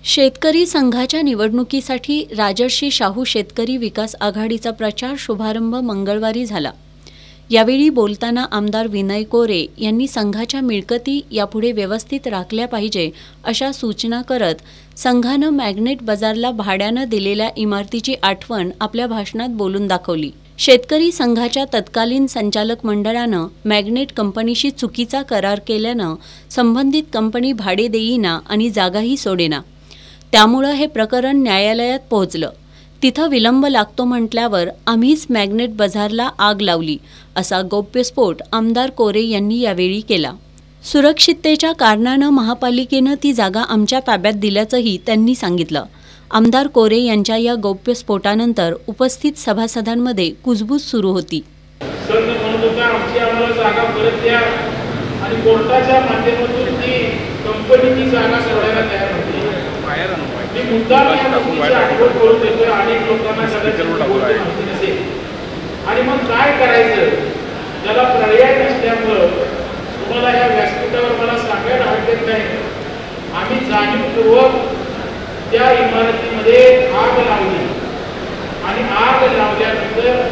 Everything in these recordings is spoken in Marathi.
शेतकरी संघाच्या निवडणुकीसाठी राजर्षी शाहू शेतकरी विकास आघाडीचा प्रचार शुभारंभ मंगळवारी झाला। यावेळी बोलताना आमदार विनय कोरे यांनी संघाच्या मिळकती यापुढे व्यवस्थित राखल्या पाहिजे अशा सूचना करत संघानं मॅग्नेट बाजारला भाड्यानं दिलेल्या इमारतीची आठवण आपल्या भाषणात बोलून दाखवली। शेतकरी संघाच्या तत्कालीन संचालक मंडळानं मॅग्नेट कंपनीशी चुकीचा करार केल्यानं संबंधित कंपनी भाडे देईना आणि जागाही सोडेना। त्यामुळे हे प्रकरण न्यायालयात पोहोचलं। तिथं विलंब लागतो म्हटल्यावर आम्हीच मॅग्नेट बाजारला आग लावली असा गौप्यस्फोट आमदार कोरे यांनी यावेळी केला। सुरक्षिततेच्या कारणानं महापालिकेनं ती जागा आमच्या ताब्यात दिल्याचंही त्यांनी सांगितलं। आमदार कोरे यांच्या या गौप्यस्फोटानंतर उपस्थित सभासदांमध्ये कुजबूज सुरू होती। संघ म्हणत होता आमची आम्हाला जागा परत द्या आणि कोर्टाच्या माध्यमातून ती कंपनीची जागा सोडायला तयार होती। मी मुद्दाम या गोष्टीची आठवण करून देतोय, अनेक लोकांना माहिती नसेल। आणि मग काय करायचं, त्याला पर्याय नसल्यामुळं तुम्हाला या व्यासपीठावर मला सांगायला हरकत नाही, आम्ही जाणीवपूर्वक त्या इमारतीमध्ये आग लावली आणि आग लावल्यानंतर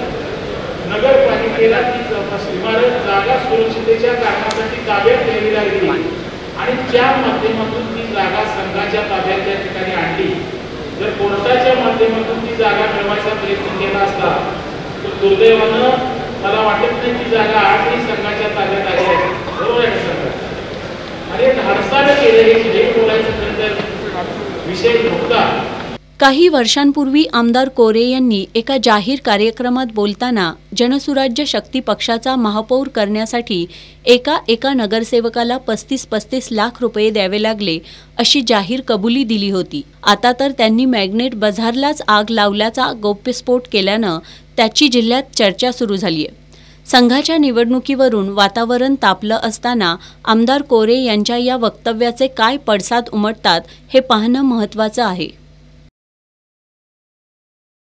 नगरपालिकेला ती इमारत जागा सुरक्षिततेच्या कारणासाठी ताब्यात घ्यावी लागली आणि त्या माध्यमातून ती जागा संघाच्या ताब्यात त्या ठिकाणी आणली। जर कोर्टाच्या माध्यमातून ती जागा मिळवायचा प्रयत्न केला असता तर दुर्दैवानं मला वाटत नाही ती जागा आजही संघाच्या ताब्यात आली आहे। बरोबर आहे सर? आणि धाडसानं केलं हे बोलायचं खरं तर विषय नव्हता। काही वर्षांपूर्वी आमदार कोरे यांनी एका जाहीर कार्यक्रमात बोलताना जनसुराज्य शक्ती पक्षाचा महापौर करण्यासाठी एका नगरसेवकाला 35 लाख रुपये द्यावे लागले अशी जाहीर कबुली दिली होती। आता तर त्यांनी मॅग्नेट बाजारलाच आग लावल्याचा गौप्यस्फोट केल्यानं त्याची जिल्ह्यात चर्चा सुरू झाली आहे। संघाच्या निवडणुकीवरून वातावरण तापलं असताना आमदार कोरे यांच्या या वक्तव्याचे काय पडसाद उमटतात हे पाहणं महत्त्वाचं आहे।